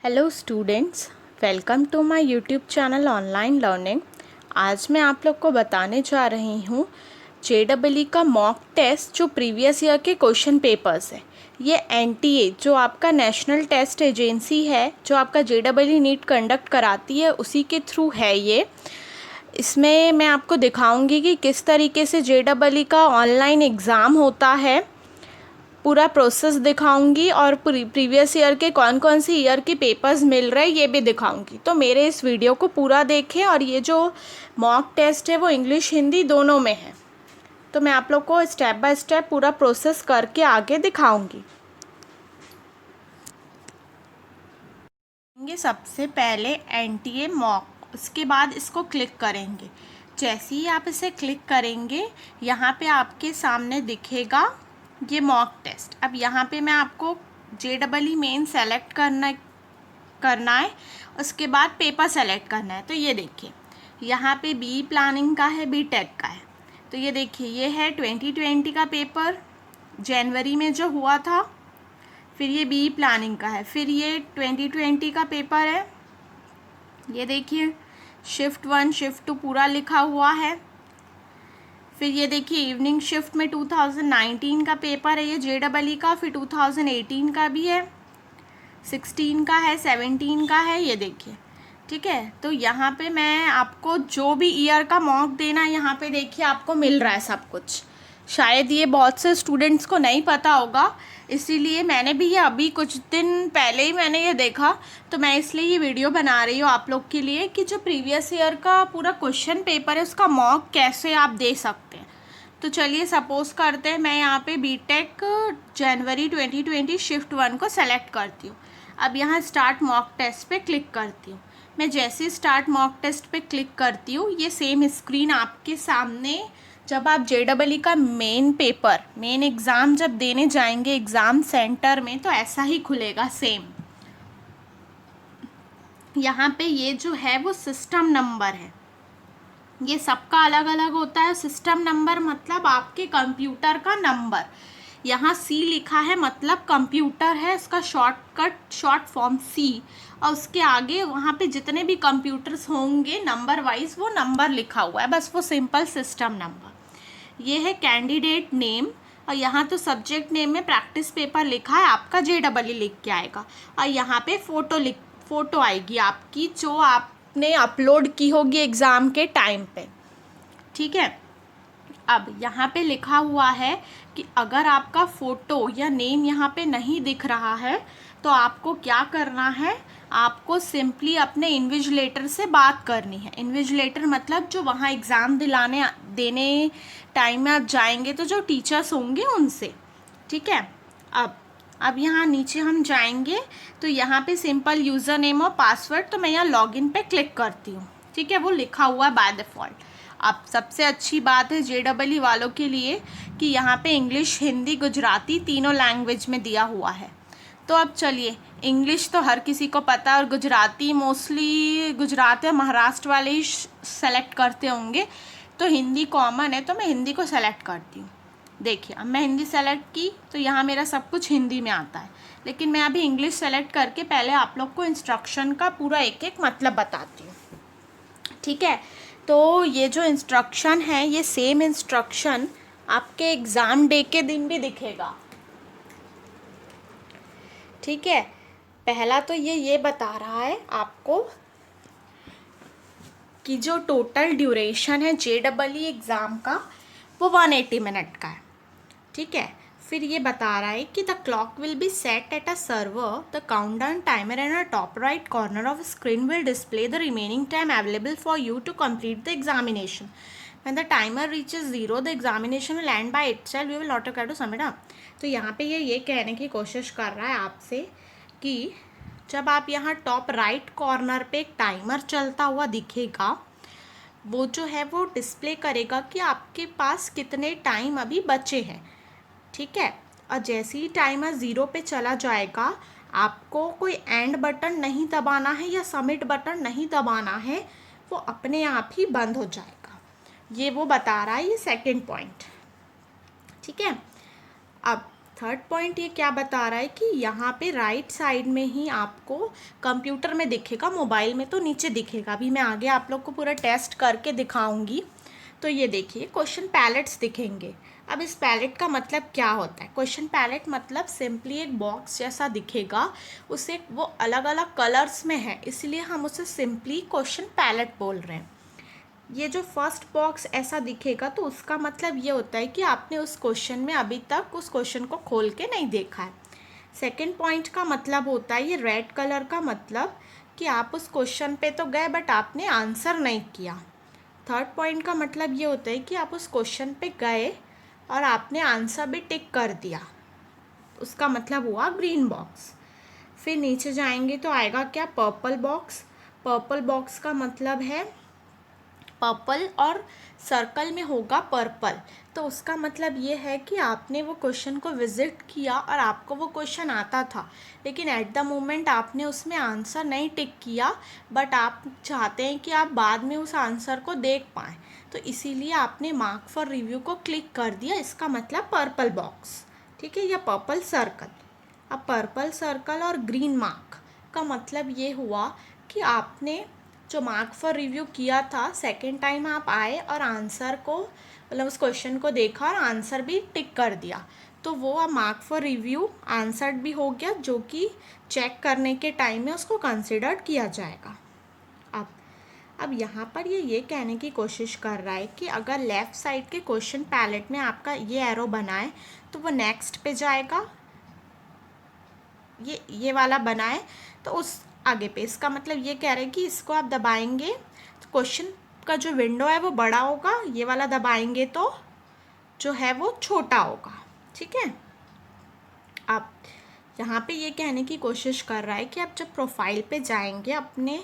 Hello students, welcome to my YouTube channel online learning. आज मैं आप लोग को बताने जा रही हूँ JEE का मॉक टेस्ट जो प्रीवियस ईयर के क्वेश्चन पेपर्स है। ये NTA जो आपका नेशनल टेस्ट एजेंसी है, जो आपका JEE नीट कंडक्ट कराती है, उसी के थ्रू है ये। इसमें मैं आपको दिखाऊंगी कि किस तरीके से JEE का ऑनलाइन एग्ज़ाम होता है, पूरा प्रोसेस दिखाऊंगी और प्रीवियस ईयर के कौन कौन सी ईयर के पेपर्स मिल रहे हैं ये भी दिखाऊंगी। तो मेरे इस वीडियो को पूरा देखें। और ये जो मॉक टेस्ट है वो इंग्लिश हिंदी दोनों में है, तो मैं आप लोग को स्टेप बाय स्टेप पूरा प्रोसेस करके आगे दिखाऊंगी। सबसे पहले NTA मॉक, उसके बाद इसको क्लिक करेंगे। जैसे ही आप इसे क्लिक करेंगे यहाँ पे आपके सामने दिखेगा ये मॉक टेस्ट। अब यहाँ पे मैं आपको JEE मेन सेलेक्ट करना है, उसके बाद पेपर सेलेक्ट करना है। तो ये देखिए यहाँ पे BE प्लानिंग का है, BTech का है। तो ये देखिए ये है 2020 का पेपर, जनवरी में जो हुआ था। फिर ये BE प्लानिंग का है। फिर ये 2020 का पेपर है, ये देखिए शिफ्ट 1 शिफ्ट 2 पूरा लिखा हुआ है। फिर ये देखिए इवनिंग शिफ्ट में 2019 का पेपर है ये JEE का। फिर 2018 का भी है, 16 का है, 17 का है, ये देखिए। ठीक है, तो यहाँ पे मैं आपको जो भी ईयर का मॉक देना है यहाँ पे देखिए आपको मिल रहा है सब कुछ। शायद ये बहुत से स्टूडेंट्स को नहीं पता होगा, इसीलिए मैंने भी ये अभी कुछ दिन पहले ही मैंने ये देखा, तो मैं इसलिए ये वीडियो बना रही हूँ आप लोग के लिए कि जो प्रीवियस ईयर का पूरा क्वेश्चन पेपर है उसका मॉक कैसे आप दे सकते हैं। तो चलिए सपोज करते हैं मैं यहाँ पे BTech जनवरी 2020 शिफ्ट 1 को सेलेक्ट करती हूँ। अब यहाँ स्टार्ट मॉक टेस्ट पे क्लिक करती हूँ। मैं जैसे स्टार्ट मॉक टेस्ट पे क्लिक करती हूँ ये सेम स्क्रीन आपके सामने, जब आप JEE का मेन एग्ज़ाम जब देने जाएंगे एग्ज़ाम सेंटर में तो ऐसा ही खुलेगा सेम। यहाँ पे ये जो है वो सिस्टम नंबर है, ये सबका अलग अलग होता है। सिस्टम नंबर मतलब आपके कंप्यूटर का नंबर। यहाँ C लिखा है मतलब कंप्यूटर है, इसका शॉर्ट फॉर्म C। और उसके आगे वहाँ पे जितने भी कंप्यूटर्स होंगे नंबर वाइज वो नंबर लिखा हुआ है, बस वो सिंपल सिस्टम नंबर। ये है कैंडिडेट नेम, और यहाँ तो सब्जेक्ट नेम में प्रैक्टिस पेपर लिखा है, आपका JEE लिख के आएगा। और यहाँ पे फ़ोटो आएगी आपकी जो आपने अपलोड की होगी एग्ज़ाम के टाइम पे। ठीक है, अब यहाँ पे लिखा हुआ है कि अगर आपका फ़ोटो या नेम यहाँ पे नहीं दिख रहा है तो आपको क्या करना है, आपको सिंपली अपने इन्विजिलेटर से बात करनी है। इन्विजिलेटर मतलब जो वहाँ एग्ज़ाम देने टाइम में आप जाएंगे तो जो टीचर्स होंगे उनसे। ठीक है, अब यहाँ नीचे हम जाएंगे तो यहाँ पे सिंपल यूज़र नेम और पासवर्ड, तो मैं यहाँ लॉगिन पे क्लिक करती हूँ। ठीक है, वो लिखा हुआ है बाय डिफ़ॉल्ट। अब सबसे अच्छी बात है JEE वालों के लिए कि यहाँ पे इंग्लिश हिंदी गुजराती तीनों लैंग्वेज में दिया हुआ है। तो अब चलिए, इंग्लिश तो हर किसी को पता है और गुजराती मोस्टली गुजरात या महाराष्ट्र वाले ही सेलेक्ट करते होंगे, तो हिंदी कॉमन है तो मैं हिंदी को सेलेक्ट करती हूँ। देखिए अब मैं हिंदी सेलेक्ट की तो यहाँ मेरा सब कुछ हिंदी में आता है, लेकिन मैं अभी इंग्लिश सेलेक्ट करके पहले आप लोग को इंस्ट्रक्शन का पूरा एक एक मतलब बताती हूँ। ठीक है, तो ये जो इंस्ट्रक्शन है ये सेम इंस्ट्रक्शन आपके एग्ज़ाम डे के दिन भी दिखेगा। ठीक है, पहला तो ये बता रहा है आपको कि जो टोटल ड्यूरेशन है JEE एग्ज़ाम का वो 180 मिनट का है। ठीक है, फिर ये बता रहा है कि the clock will be set at a server, the countdown timer in a top right corner of screen will display the remaining time available for you to complete the examination. When the timer reaches 0, the examination will end by itself. We will not require to submit. तो यहाँ पे ये कहने की कोशिश कर रहा है आपसे कि जब आप यहाँ टॉप राइट कॉर्नर पे एक टाइमर चलता हुआ दिखेगा, वो जो है वो डिस्प्ले करेगा कि आपके पास कितने टाइम अभी बचे हैं। ठीक है, और जैसे ही टाइमर 0 पे चला जाएगा आपको कोई एंड बटन नहीं दबाना है या सबमिट बटन नहीं दबाना है, वो अपने आप ही बंद हो जाएगा। ये वो बता रहा है, ये सेकंड पॉइंट। ठीक है, अब थर्ड पॉइंट ये क्या बता रहा है कि यहाँ पे राइट साइड में ही आपको कंप्यूटर में दिखेगा, मोबाइल में तो नीचे दिखेगा। अभी मैं आगे आप लोग को पूरा टेस्ट करके दिखाऊंगी। तो ये देखिए क्वेश्चन पैलेट्स दिखेंगे। अब इस पैलेट का मतलब क्या होता है? क्वेश्चन पैलेट मतलब सिंपली एक बॉक्स जैसा दिखेगा, उसे वो अलग अलग कलर्स में है, इसलिए हम उसे सिंपली क्वेश्चन पैलेट बोल रहे हैं। ये जो फर्स्ट बॉक्स ऐसा दिखेगा तो उसका मतलब ये होता है कि आपने उस क्वेश्चन में अभी तक उस क्वेश्चन को खोल के नहीं देखा है। सेकंड पॉइंट का मतलब होता है ये रेड कलर का, मतलब कि आप उस क्वेश्चन पे तो गए बट आपने आंसर नहीं किया। थर्ड पॉइंट का मतलब ये होता है कि आप उस क्वेश्चन पे गए और आपने आंसर भी टिक कर दिया, उसका मतलब हुआ ग्रीन बॉक्स। फिर नीचे जाएंगे तो आएगा क्या? Purple box. पर्पल बॉक्स का मतलब है पर्पल और सर्कल में होगा पर्पल, तो उसका मतलब ये है कि आपने वो क्वेश्चन को विजिट किया और आपको वो क्वेश्चन आता था, लेकिन एट द मोमेंट आपने उसमें आंसर नहीं टिक किया, बट आप चाहते हैं कि आप बाद में उस आंसर को देख पाएँ, तो इसीलिए आपने मार्क फॉर रिव्यू को क्लिक कर दिया। इसका मतलब पर्पल बॉक्स, ठीक है, या पर्पल सर्कल। अब पर्पल सर्कल और ग्रीन मार्क का मतलब ये हुआ कि आपने जो मार्क फॉर रिव्यू किया था, सेकेंड टाइम आप आए और आंसर को, मतलब उस क्वेश्चन को देखा और आंसर भी टिक कर दिया, तो वो अब मार्क फॉर रिव्यू आंसर्ड भी हो गया, जो कि चेक करने के टाइम में उसको कंसिडर किया जाएगा। अब यहाँ पर ये कहने की कोशिश कर रहा है कि अगर लेफ़्ट साइड के क्वेश्चन पैलेट में आपका ये एरो बनाए तो वो नेक्स्ट पे जाएगा, ये वाला बनाए तो उस आगे पे। इसका मतलब ये कह रहे हैं कि इसको आप दबाएंगे तो क्वेश्चन का जो विंडो है वो बड़ा होगा, ये वाला दबाएंगे तो जो है वो छोटा होगा, ठीक है। अब यहाँ पे ये कहने की कोशिश कर रहा है कि आप जब प्रोफाइल पे जाएंगे अपने,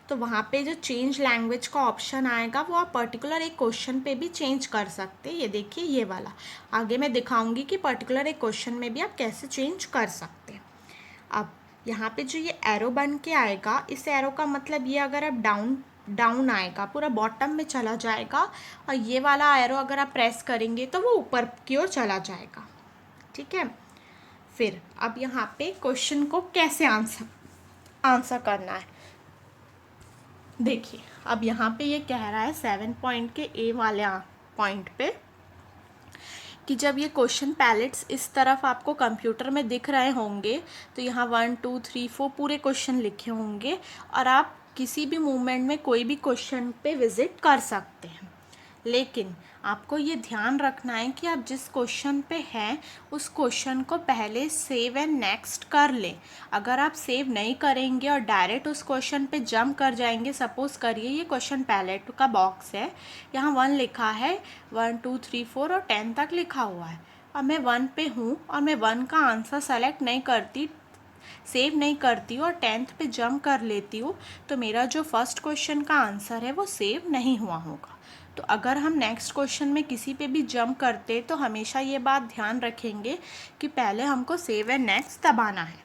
तो वहाँ पे जो चेंज लैंग्वेज का ऑप्शन आएगा वो आप पर्टिकुलर एक क्वेश्चन पे भी चेंज कर सकते हैं। ये देखिए ये वाला, आगे मैं दिखाऊंगी कि पर्टिकुलर एक क्वेश्चन में भी आप कैसे चेंज कर सकते हैं। अब यहाँ पे जो ये एरो बन के आएगा, इस एरो का मतलब ये अगर आप डाउन आएगा, पूरा बॉटम में चला जाएगा, और ये वाला एरो अगर आप प्रेस करेंगे तो वो ऊपर की ओर चला जाएगा, ठीक है। फिर अब यहाँ पे क्वेश्चन को कैसे आंसर करना है, देखिए। अब यहाँ पे ये कह रहा है 7 पॉइंट के ए वाले पॉइंट पे कि जब ये क्वेश्चन पैलेट्स इस तरफ आपको कंप्यूटर में दिख रहे होंगे तो यहाँ 1 2 3 4 पूरे क्वेश्चन लिखे होंगे और आप किसी भी मूवमेंट में कोई भी क्वेश्चन पे विजिट कर सकते हैं। लेकिन आपको ये ध्यान रखना है कि आप जिस क्वेश्चन पे हैं उस क्वेश्चन को पहले सेव एंड नेक्स्ट कर लें। अगर आप सेव नहीं करेंगे और डायरेक्ट उस क्वेश्चन पे जंप कर जाएंगे, सपोज़ करिए ये क्वेश्चन पैलेट का बॉक्स है, यहाँ 1 लिखा है, 1 2 3 4 और 10 तक लिखा हुआ है, और मैं 1 पे हूँ और मैं 1 का आंसर सेलेक्ट नहीं करती, सेव नहीं करती हूँ और 10th पे जंप कर लेती हूँ, तो मेरा जो फर्स्ट क्वेश्चन का आंसर है वो सेव नहीं हुआ होगा। तो अगर हम नेक्स्ट क्वेश्चन में किसी पे भी जंप करते तो हमेशा ये बात ध्यान रखेंगे कि पहले हमको सेव एंड नेक्स्ट दबाना है।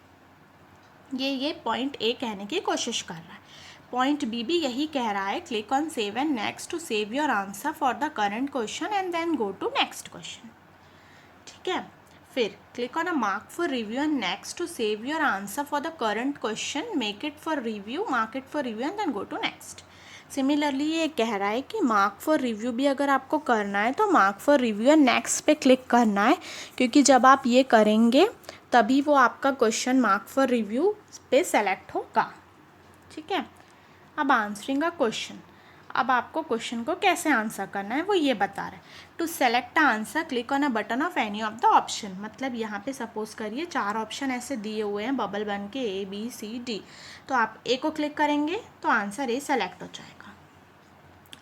ये पॉइंट ए कहने की कोशिश कर रहा है। पॉइंट बी भी यही कह रहा है, click on save and next to save your answer for the current question and then go to next question, ठीक है। फिर click on a mark for review and next to save your answer for the current question, make it for review, mark it for review and then go to next. Similarly ये कह रहा है कि mark for review भी अगर आपको करना है तो mark for review and next पे क्लिक करना है, क्योंकि जब आप ये करेंगे तभी वो आपका क्वेश्चन मार्क फॉर रिव्यू पे सेलेक्ट होगा, ठीक है। अब आंसरिंग अ क्वेश्चन, अब आपको क्वेश्चन को कैसे आंसर करना है वो ये बता रहा है। To select the answer click on a button of any of the option, मतलब यहाँ पे सपोज करिए 4 ऑप्शन ऐसे दिए हुए हैं बबल बन के A B C D, तो आप ए को क्लिक करेंगे तो आंसर ए सेलेक्ट हो जाएगा,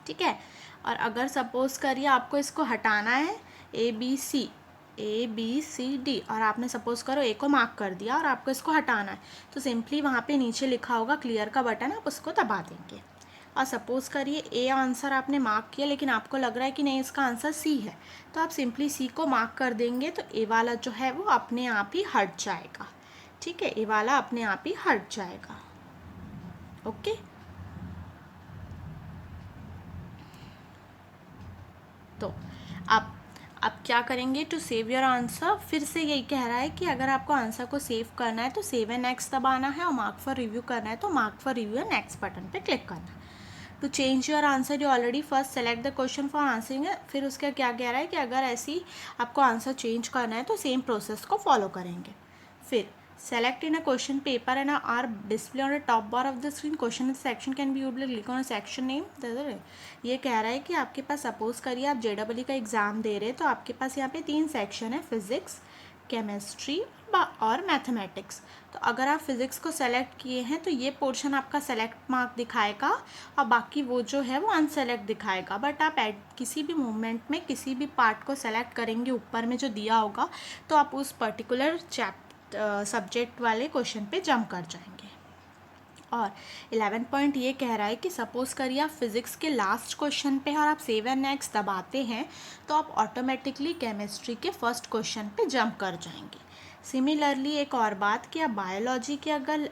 ठीक है। और अगर सपोज करिए आपको इसको हटाना है A B C D और आपने सपोज करो ए को मार्क कर दिया और आपको इसको हटाना है, तो सिंपली वहाँ पे नीचे लिखा होगा क्लियर का बटन, आप उसको दबा देंगे। और सपोज़ करिए ए आंसर आपने मार्क किया लेकिन आपको लग रहा है कि नहीं इसका आंसर सी है, तो आप सिंपली सी को मार्क कर देंगे, तो ए वाला जो है वो अपने आप ही हट जाएगा, ठीक है। ए वाला अपने आप ही हट जाएगा, ओके। तो अब क्या करेंगे टू सेव योर आंसर, फिर से यही कह रहा है कि अगर आपको आंसर को सेव करना है तो सेव एंड नेक्स्ट दबाना है, और मार्क फॉर रिव्यू करना है तो mark for review and next button पे क्लिक करना है। To change your answer you already first select the question for answering, फिर उसका क्या कह रहा है कि अगर ऐसी आपको आंसर चेंज करना है तो सेम प्रोसेस को फॉलो करेंगे। फिर select in a question paper and are display on the top bar of the screen question section can be used, click on a section name। ये कह रहा है कि आपके पास सपोज करिए आप JEE का एग्ज़ाम दे रहे हैं, तो आपके पास यहाँ पे 3 सेक्शन है, फिज़िक्स, केमिस्ट्री और मैथमेटिक्स। तो अगर आप फिज़िक्स को सेलेक्ट किए हैं तो ये पोर्शन आपका सेलेक्ट मार्क दिखाएगा और बाकी वो जो है वो अनसेलेक्ट दिखाएगा। बट आप किसी भी मोमेंट में किसी भी पार्ट को सेलेक्ट करेंगे ऊपर में जो दिया होगा तो आप उस पर्टिकुलर सब्जेक्ट वाले क्वेश्चन पे जंप कर जाएंगे। और 11 पॉइंट ये कह रहा है कि सपोज़ करिए आप फिज़िक्स के लास्ट क्वेश्चन पे और आप सेव एंड नेक्स्ट दबाते हैं तो आप ऑटोमेटिकली केमिस्ट्री के फर्स्ट क्वेश्चन पे जंप कर जाएंगे। सिमिलरली एक और बात कि आप बायोलॉजी के अगर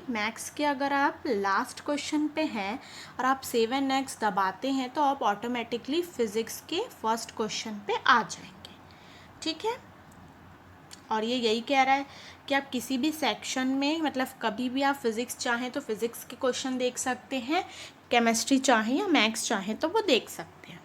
मैथ्स के अगर आप लास्ट क्वेश्चन पे हैं और आप सेव एंड नेक्स्ट दबाते हैं तो आप ऑटोमेटिकली फ़िज़िक्स के फर्स्ट क्वेश्चन पे आ जाएंगे। ठीक है, और ये यही कह रहा है कि आप किसी भी सेक्शन में मतलब कभी भी आप फिज़िक्स चाहें तो फिज़िक्स के क्वेश्चन देख सकते हैं, केमिस्ट्री चाहें या मैथ्स चाहें तो वो देख सकते हैं।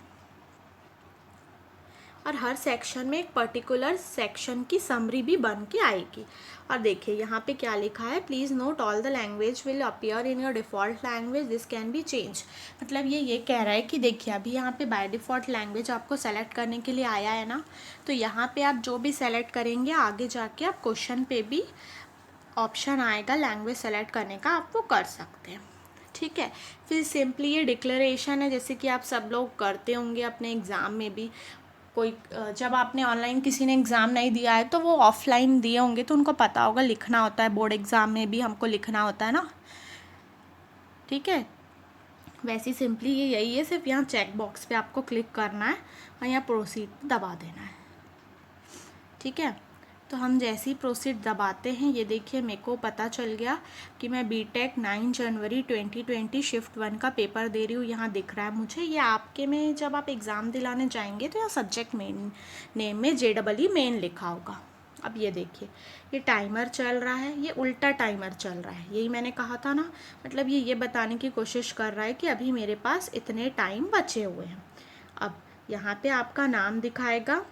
और हर सेक्शन में एक पर्टिकुलर सेक्शन की समरी भी बन के आएगी। और देखिए यहाँ पे क्या लिखा है, please note all the language will appear in your default language, this can be change. मतलब ये कह रहा है कि देखिए अभी यहाँ पे बाय डिफ़ॉल्ट लैंग्वेज आपको सेलेक्ट करने के लिए आया है ना, तो यहाँ पे आप जो भी सेलेक्ट करेंगे आगे जाके आप क्वेश्चन पे भी ऑप्शन आएगा लैंग्वेज सेलेक्ट करने का, आप वो कर सकते हैं। ठीक है, फिर सिंपली ये डिक्लेरेशन है जैसे कि आप सब लोग करते होंगे अपने एग्ज़ाम में भी। कोई जब आपने ऑनलाइन किसी ने एग्ज़ाम नहीं दिया है तो वो ऑफलाइन दिए होंगे तो उनको पता होगा लिखना होता है, बोर्ड एग्ज़ाम में भी हमको लिखना होता है ना। ठीक है, वैसे सिंपली ये यही है, सिर्फ यहाँ चेक बॉक्स पे आपको क्लिक करना है और यहाँ प्रोसीड दबा देना है। ठीक है, तो हम जैसे ही प्रोसीड दबाते हैं ये देखिए मेरे को पता चल गया कि मैं बीटेक 9 जनवरी 2020 शिफ्ट 1 का पेपर दे रही हूँ। यहाँ दिख रहा है मुझे, ये आपके में जब आप एग्ज़ाम दिलाने जाएंगे तो यहाँ सब्जेक्ट मेन नेम में JEE मेन लिखा होगा। अब ये देखिए ये टाइमर चल रहा है, ये उल्टा टाइमर चल रहा है, यही मैंने कहा था ना। मतलब ये बताने की कोशिश कर रहा है कि अभी मेरे पास इतने टाइम बचे हुए हैं। अब यहाँ पे आपका नाम दिखाएगा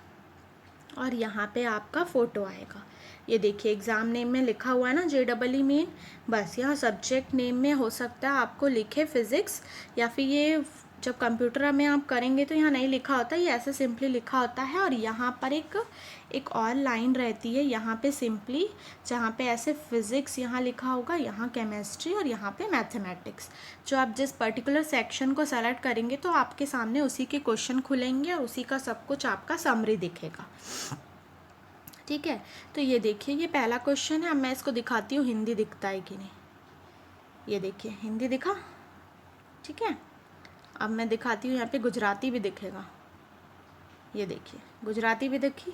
और यहाँ पे आपका फ़ोटो आएगा। ये देखिए एग्ज़ाम नेम में लिखा हुआ है ना JEE मेन, बस यहाँ सब्जेक्ट नेम में हो सकता है आपको लिखे फ़िज़िक्स, या फिर ये जब कंप्यूटर में आप करेंगे तो यहाँ नहीं लिखा होता, ये ऐसे सिंपली लिखा होता है। और यहाँ पर एक और लाइन रहती है यहाँ पे सिंपली, जहाँ पे ऐसे फिज़िक्स यहाँ लिखा होगा, यहाँ केमिस्ट्री और यहाँ पे मैथमेटिक्स। जो आप जिस पर्टिकुलर सेक्शन को सेलेक्ट करेंगे तो आपके सामने उसी के क्वेश्चन खुलेंगे और उसी का सब कुछ आपका समरी दिखेगा। ठीक है, तो ये देखिए ये पहला क्वेश्चन है। अब मैं इसको दिखाती हूँ हिंदी दिखता है कि नहीं। ये देखिए हिंदी दिखा। ठीक है, अब मैं दिखाती हूँ यहाँ पे गुजराती भी दिखेगा। ये देखिए गुजराती भी दिखी।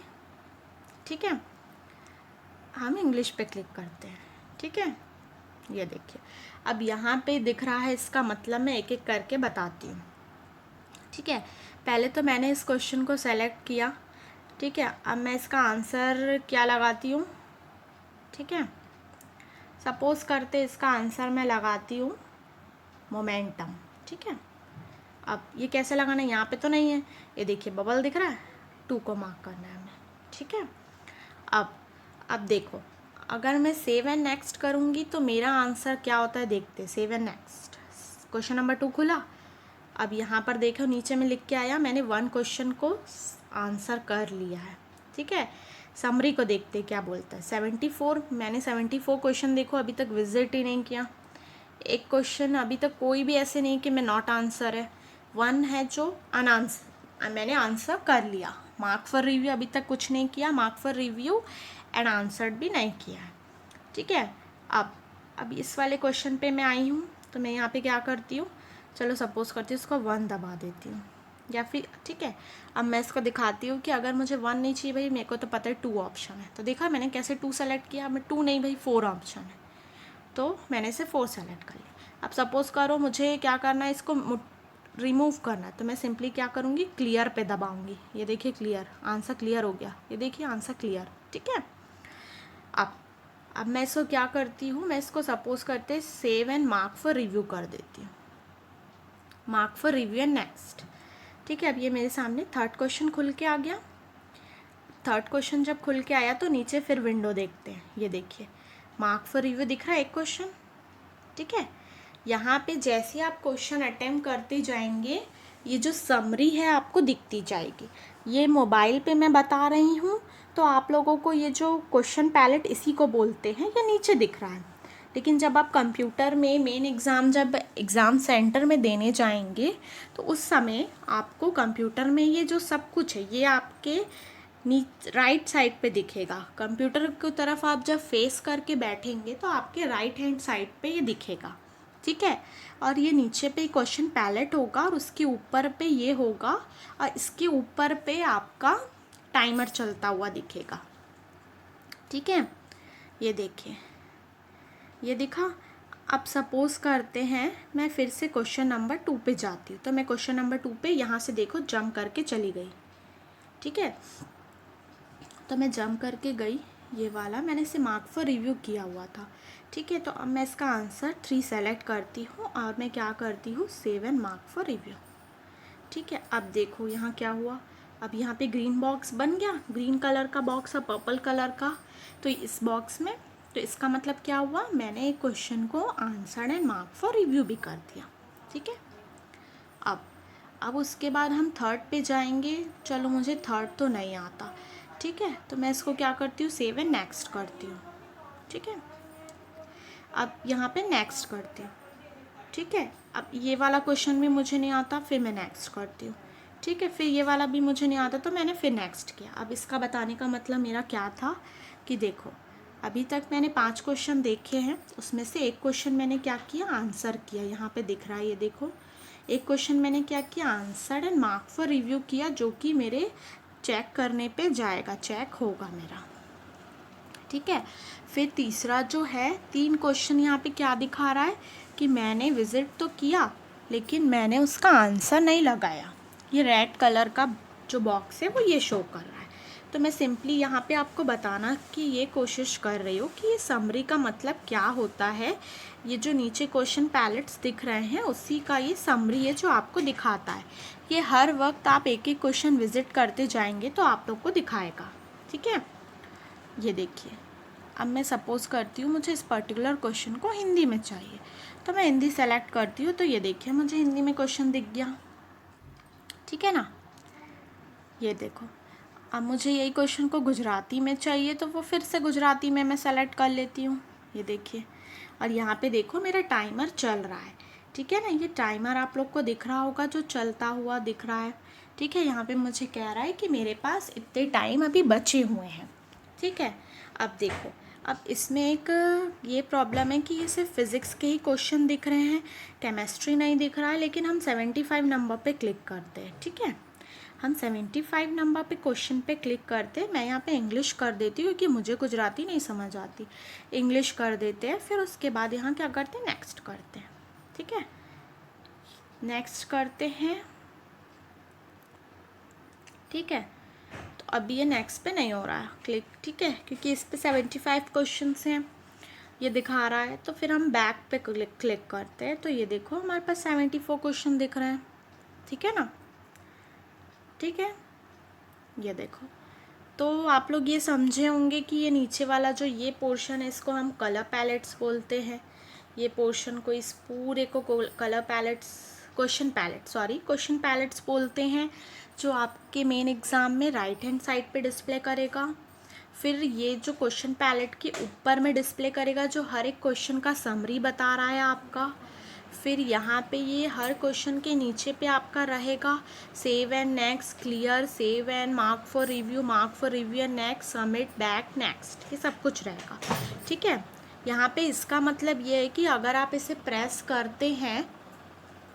ठीक है, हम इंग्लिश पे क्लिक करते हैं। ठीक है, ये देखिए अब यहाँ पे दिख रहा है, इसका मतलब मैं एक एक करके बताती हूँ। ठीक है, पहले तो मैंने इस क्वेश्चन को सेलेक्ट किया। ठीक है, अब मैं इसका आंसर क्या लगाती हूँ। ठीक है, सपोज़ करते इसका आंसर मैं लगाती हूँ मोमेंटम। ठीक है, अब ये कैसे लगाना है, यहाँ पे तो नहीं है, ये देखिए बबल दिख रहा है, 2 को मार्क करना है हमें। ठीक है, अब देखो अगर मैं सेव एंड नेक्स्ट करूँगी तो मेरा आंसर क्या होता है देखते। Save and next, question number 2 खुला। अब यहाँ पर देखो नीचे में लिख के आया मैंने 1 क्वेश्चन को आंसर कर लिया है। ठीक है, समरी को देखते क्या बोलता है। 74, मैंने 74 क्वेश्चन देखो अभी तक विजिट ही नहीं किया। एक क्वेश्चन अभी तक कोई भी ऐसे नहीं कि मैं नॉट आंसर है। 1 है जो अनआंसर, मैंने आंसर कर लिया। मार्क फॉर रिव्यू अभी तक कुछ नहीं किया, mark for review and answered भी नहीं किया है। ठीक है, अब इस वाले क्वेश्चन पे मैं आई हूँ तो मैं यहाँ पे क्या करती हूँ, चलो सपोज़ करती हूँ इसको 1 दबा देती हूँ या फिर। ठीक है, अब मैं इसको दिखाती हूँ कि अगर मुझे 1 नहीं चाहिए भाई, मेरे को तो पता है 2 ऑप्शन है। तो देखा मैंने कैसे 2 सेलेक्ट किया। मैं 2 नहीं भाई 4 ऑप्शन है, तो मैंने इसे 4 सेलेक्ट कर लिया। अब सपोज़ करो मुझे क्या करना है, इसको रिमूव करना है तो मैं सिंपली क्या करूँगी, क्लियर पे दबाऊँगी। ये देखिए क्लियर, आंसर क्लियर हो गया। ये देखिए आंसर क्लियर, ठीक है। अब मैं इसको क्या करती हूँ, मैं इसको सपोज करते save and mark for review कर देती हूँ, mark for review and next, ठीक है। अब ये मेरे सामने थर्ड क्वेश्चन खुल के आ गया। थर्ड क्वेश्चन जब खुल के आया तो नीचे फिर विंडो देखते हैं। ये देखिए मार्क फॉर रिव्यू दिख रहा है एक क्वेश्चन, ठीक है। यहाँ पे जैसे आप क्वेश्चन अटेम्प्ट करते जाएंगे ये जो समरी है आपको दिखती जाएगी। ये मोबाइल पे मैं बता रही हूँ तो आप लोगों को ये जो क्वेश्चन पैलेट इसी को बोलते हैं, ये नीचे दिख रहा है। लेकिन जब आप कंप्यूटर में मेन एग्ज़ाम जब एग्ज़ाम सेंटर में देने जाएंगे तो उस समय आपको कंप्यूटर में ये जो सब कुछ है ये आपके राइट साइड पे दिखेगा। कंप्यूटर की तरफ आप जब फेस करके बैठेंगे तो आपके राइट हैंड साइड पे ये दिखेगा, ठीक है। और ये नीचे पे क्वेश्चन पैलेट होगा और उसके ऊपर पे ये होगा और इसके ऊपर पे आपका टाइमर चलता हुआ दिखेगा, ठीक है। ये देखिए ये दिखा। अब सपोज़ करते हैं मैं फिर से क्वेश्चन नंबर 2 पे जाती हूँ, तो मैं क्वेश्चन नंबर 2 पे यहाँ से देखो जंप करके चली गई, ठीक है। तो मैं जंप करके गई, ये वाला मैंने इसे मार्क फॉर रिव्यू किया हुआ था, ठीक है। तो अब मैं इसका आंसर 3 सेलेक्ट करती हूँ और मैं क्या करती हूँ, save and mark for review, ठीक है। अब देखो यहाँ क्या हुआ, अब यहाँ पे ग्रीन बॉक्स बन गया, ग्रीन कलर का बॉक्स और पर्पल कलर का। तो इस बॉक्स में तो इसका मतलब क्या हुआ, मैंने एक क्वेश्चन को answer and mark for review भी कर दिया, ठीक है। अब उसके बाद हम थर्ड पे जाएंगे। चलो मुझे थर्ड तो नहीं आता, ठीक है। तो मैं इसको क्या करती हूँ, सेव एंड नेक्स्ट करती हूँ, ठीक है। अब यहाँ पे नेक्स्ट करती हूँ, ठीक है। अब ये वाला क्वेश्चन भी मुझे नहीं आता, फिर मैं नेक्स्ट करती हूँ, ठीक है। फिर ये वाला भी मुझे नहीं आता तो मैंने फिर नेक्स्ट किया। अब इसका बताने का मतलब मेरा क्या था कि देखो अभी तक मैंने 5 क्वेश्चन देखे हैं, उसमें से एक क्वेश्चन मैंने क्या किया, आंसर किया। यहाँ पे दिख रहा है, ये देखो एक क्वेश्चन मैंने क्या किया, answer and mark for review किया, जो कि मेरे चेक करने पे जाएगा, चेक होगा मेरा, ठीक है। फिर तीसरा जो है 3 क्वेश्चन यहाँ पे क्या दिखा रहा है कि मैंने विज़िट तो किया लेकिन मैंने उसका आंसर नहीं लगाया। ये रेड कलर का जो बॉक्स है वो ये शो कर रहा है। तो मैं सिंपली यहाँ पे आपको बताना कि ये कोशिश कर रही हूँ कि ये समरी का मतलब क्या होता है। ये जो नीचे क्वेश्चन पैलेट्स दिख रहे हैं उसी का ये समरी है जो आपको दिखाता है। ये हर वक्त आप एक एक क्वेश्चन विज़िट करते जाएंगे तो आप लोग को दिखाएगा, ठीक है। ये देखिए अब मैं सपोज़ करती हूँ मुझे इस पर्टिकुलर क्वेश्चन को हिंदी में चाहिए, तो मैं हिंदी सेलेक्ट करती हूँ। तो ये देखिए मुझे हिंदी में क्वेश्चन दिख गया, ठीक है ना। ये देखो अब मुझे यही क्वेश्चन को गुजराती में चाहिए तो वो फिर से गुजराती में मैं सेलेक्ट कर लेती हूँ। ये देखिए और यहाँ पे देखो मेरा टाइमर चल रहा है, ठीक है ना। ये टाइमर आप लोग को दिख रहा होगा जो चलता हुआ दिख रहा है, ठीक है। यहाँ पे मुझे कह रहा है कि मेरे पास इतने टाइम अभी बचे हुए हैं, ठीक है। अब देखो अब इसमें एक ये प्रॉब्लम है कि ये सिर्फ फिज़िक्स के ही क्वेश्चन दिख रहे हैं, केमिस्ट्री नहीं दिख रहा है। लेकिन हम 75 नंबर पे क्लिक करते हैं, ठीक है। हम 75 नंबर पे क्वेश्चन पे क्लिक करते हैं। मैं यहाँ पे इंग्लिश कर देती हूँ क्योंकि मुझे गुजराती नहीं समझ आती, इंग्लिश कर देते हैं। फिर उसके बाद यहाँ क्या करते हैं, नेक्स्ट करते हैं, ठीक है। नेक्स्ट करते हैं, ठीक है। तो अभी ये नेक्स्ट पे नहीं हो रहा है क्लिक, ठीक है, क्योंकि इस पे 75 क्वेश्चंस हैं ये दिखा रहा है। तो फिर हम बैक पे क्लिक करते हैं। तो ये देखो हमारे पास 74 क्वेश्चन दिख रहे हैं, ठीक है ना, ठीक है। ये देखो तो आप लोग ये समझे होंगे कि ये नीचे वाला जो ये पोर्शन है इसको हम कलर पैलेट्स बोलते हैं। ये पोर्शन को इस पूरे को कलर पैलेट्स क्वेश्चन पैलेट्स बोलते हैं, जो आपके मेन एग्ज़ाम में राइट हैंड साइड पे डिस्प्ले करेगा। फिर ये जो क्वेश्चन पैलेट के ऊपर में डिस्प्ले करेगा जो हर एक क्वेश्चन का समरी बता रहा है आपका। फिर यहाँ पे ये हर क्वेश्चन के नीचे पे आपका रहेगा save and next, clear, save and mark for review and next, submit, back, next, ये सब कुछ रहेगा, ठीक है। यहाँ पे इसका मतलब ये है कि अगर आप इसे प्रेस करते हैं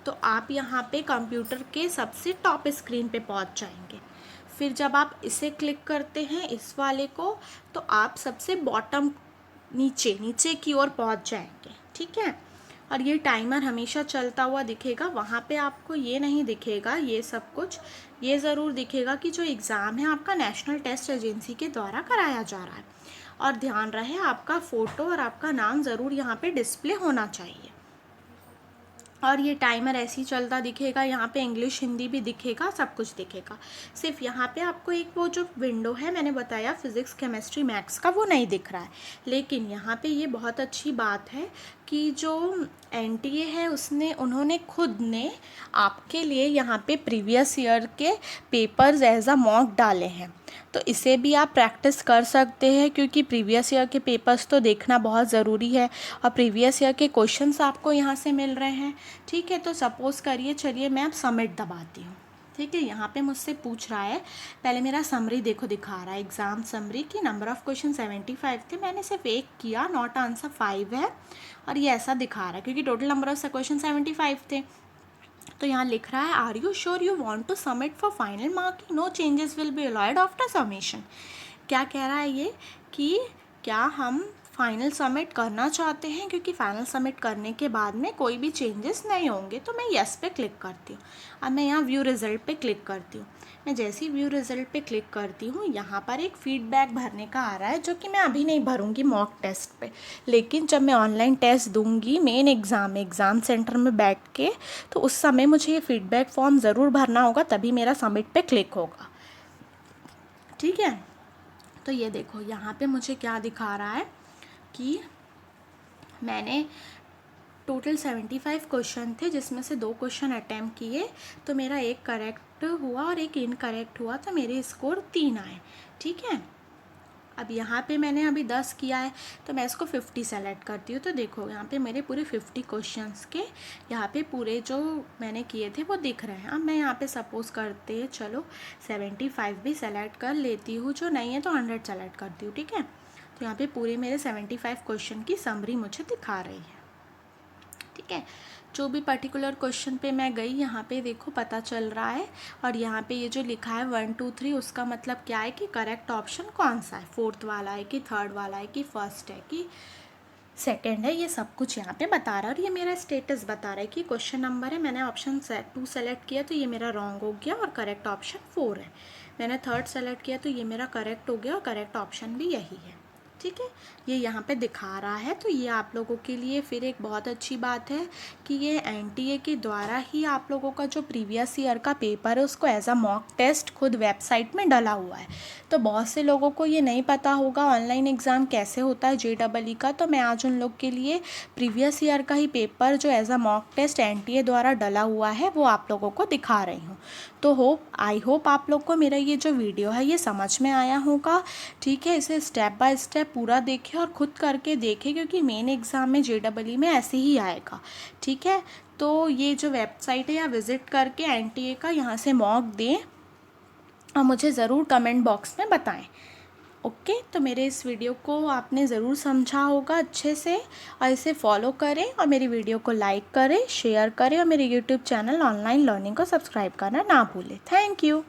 तो आप यहाँ पे कंप्यूटर के सबसे टॉप स्क्रीन पे पहुँच जाएंगे। फिर जब आप इसे क्लिक करते हैं इस वाले को तो आप सबसे बॉटम नीचे की ओर पहुँच जाएंगे, ठीक है। और ये टाइमर हमेशा चलता हुआ दिखेगा, वहाँ पे आपको ये नहीं दिखेगा ये सब कुछ, ये ज़रूर दिखेगा कि जो एग्ज़ाम है आपका नेशनल टेस्ट एजेंसी के द्वारा कराया जा रहा है। और ध्यान रहे आपका फ़ोटो और आपका नाम ज़रूर यहाँ पे डिस्प्ले होना चाहिए। और ये टाइमर ऐसे ही चलता दिखेगा, यहाँ पे इंग्लिश हिंदी भी दिखेगा, सब कुछ दिखेगा। सिर्फ यहाँ पे आपको एक वो जो विंडो है मैंने बताया फिज़िक्स केमिस्ट्री मैथ्स का, वो नहीं दिख रहा है। लेकिन यहाँ पे ये बहुत अच्छी बात है कि जो एनटीए है उन्होंने खुद ने आपके लिए यहाँ पे प्रीवियस ईयर के पेपर्स एज अ मॉक डाले हैं। तो इसे भी आप प्रैक्टिस कर सकते हैं, क्योंकि प्रीवियस ईयर के पेपर्स तो देखना बहुत ज़रूरी है और प्रीवियस ईयर के क्वेश्चंस आपको यहाँ से मिल रहे हैं। ठीक है, तो सपोज़ करिए, चलिए मैं अब सबमिट दबाती हूँ। ठीक है, यहाँ पे मुझसे पूछ रहा है, पहले मेरा समरी देखो दिखा रहा है, एग्ज़ाम समरी की नंबर ऑफ़ क्वेश्चन 75 थे, मैंने सिर्फ एक किया, नॉट आंसर 5 है, और ये ऐसा दिखा रहा है क्योंकि टोटल नंबर ऑफ क्वेश्चन 75 थे। तो यहाँ लिख रहा है, are you sure you want to submit for final marking, no changes will be allowed after submission. क्या कह रहा है ये कि क्या हम फाइनल सबमिट करना चाहते हैं, क्योंकि फाइनल सबमिट करने के बाद में कोई भी चेंजेस नहीं होंगे। तो मैं येस पे क्लिक करती हूँ। अब मैं यहाँ व्यू रिज़ल्ट पे क्लिक करती हूँ। मैं जैसे ही व्यू रिज़ल्ट पे क्लिक करती हूँ, यहाँ पर एक फ़ीडबैक भरने का आ रहा है, जो कि मैं अभी नहीं भरूँगी मॉक टेस्ट पे, लेकिन जब मैं ऑनलाइन टेस्ट दूँगी मेन एग्ज़ाम सेंटर में बैठ के, तो उस समय मुझे ये फ़ीडबैक फॉर्म ज़रूर भरना होगा, तभी मेरा सबमिट पे क्लिक होगा। ठीक है, तो ये देखो यहाँ पे मुझे क्या दिखा रहा है कि मैंने टोटल 75 क्वेश्चन थे, जिसमें से 2 क्वेश्चन अटैम्प्ट किए, तो मेरा एक करेक्ट हुआ और एक इनकरेक्ट हुआ, तो मेरे स्कोर 3 आए। ठीक है, अब यहाँ पे मैंने अभी 10 किया है, तो मैं इसको 50 सेलेक्ट करती हूँ। तो देखो यहाँ पे मेरे पूरे 50 क्वेश्चंस के यहाँ पे पूरे जो मैंने किए थे वो दिख रहे हैं। अब मैं यहाँ पे सपोज़ करते हैं, चलो 75 भी सेलेक्ट कर लेती हूँ, जो नहीं है तो 100 सेलेक्ट करती हूँ। ठीक है, तो यहाँ पे पूरे मेरे 75 क्वेश्चन की समरी मुझे दिखा रही है। ठीक है, जो भी पर्टिकुलर क्वेश्चन पे मैं गई, यहाँ पे देखो पता चल रहा है। और यहाँ पे ये जो लिखा है 1 2 3, उसका मतलब क्या है कि करेक्ट ऑप्शन कौन सा है, 4th वाला है कि 3rd वाला है कि 1st है कि 2nd है, ये सब कुछ यहाँ पे बता रहा है। और ये मेरा स्टेटस बता रहा है कि क्वेश्चन नंबर है, मैंने ऑप्शन 2 सेलेक्ट किया तो ये मेरा रॉन्ग हो गया और करेक्ट ऑप्शन 4 है। मैंने 3rd सेलेक्ट किया तो ये मेरा करेक्ट हो गया और करेक्ट ऑप्शन भी यही है। ठीक है, ये यहाँ पे दिखा रहा है। तो ये आप लोगों के लिए फिर एक बहुत अच्छी बात है कि ये एनटीए के द्वारा ही आप लोगों का जो प्रीवियस ईयर का पेपर है उसको एज अ मॉक टेस्ट खुद वेबसाइट में डला हुआ है। तो बहुत से लोगों को ये नहीं पता होगा ऑनलाइन एग्ज़ाम कैसे होता है JEE का, तो मैं आज उन लोग के लिए प्रीवियस ईयर का ही पेपर जो as a mock test NTA द्वारा डला हुआ है वो आप लोगों को दिखा रही हूँ। तो आई होप आप लोग को मेरा ये जो वीडियो है ये समझ में आया होगा। ठीक है, इसे स्टेप बाय स्टेप पूरा देखें और ख़ुद करके देखें, क्योंकि मेन एग्ज़ाम में JEE में ऐसे ही आएगा। ठीक है, तो ये जो वेबसाइट है या विज़िट करके एनटीए का यहाँ से मॉक दें और मुझे ज़रूर कमेंट बॉक्स में बताएं। ओके, तो मेरे इस वीडियो को आपने ज़रूर समझा होगा अच्छे से, और इसे फॉलो करें और मेरी वीडियो को लाइक करें, शेयर करें और मेरे यूट्यूब चैनल ऑनलाइन लर्निंग को सब्सक्राइब करना ना भूलें। Thank you.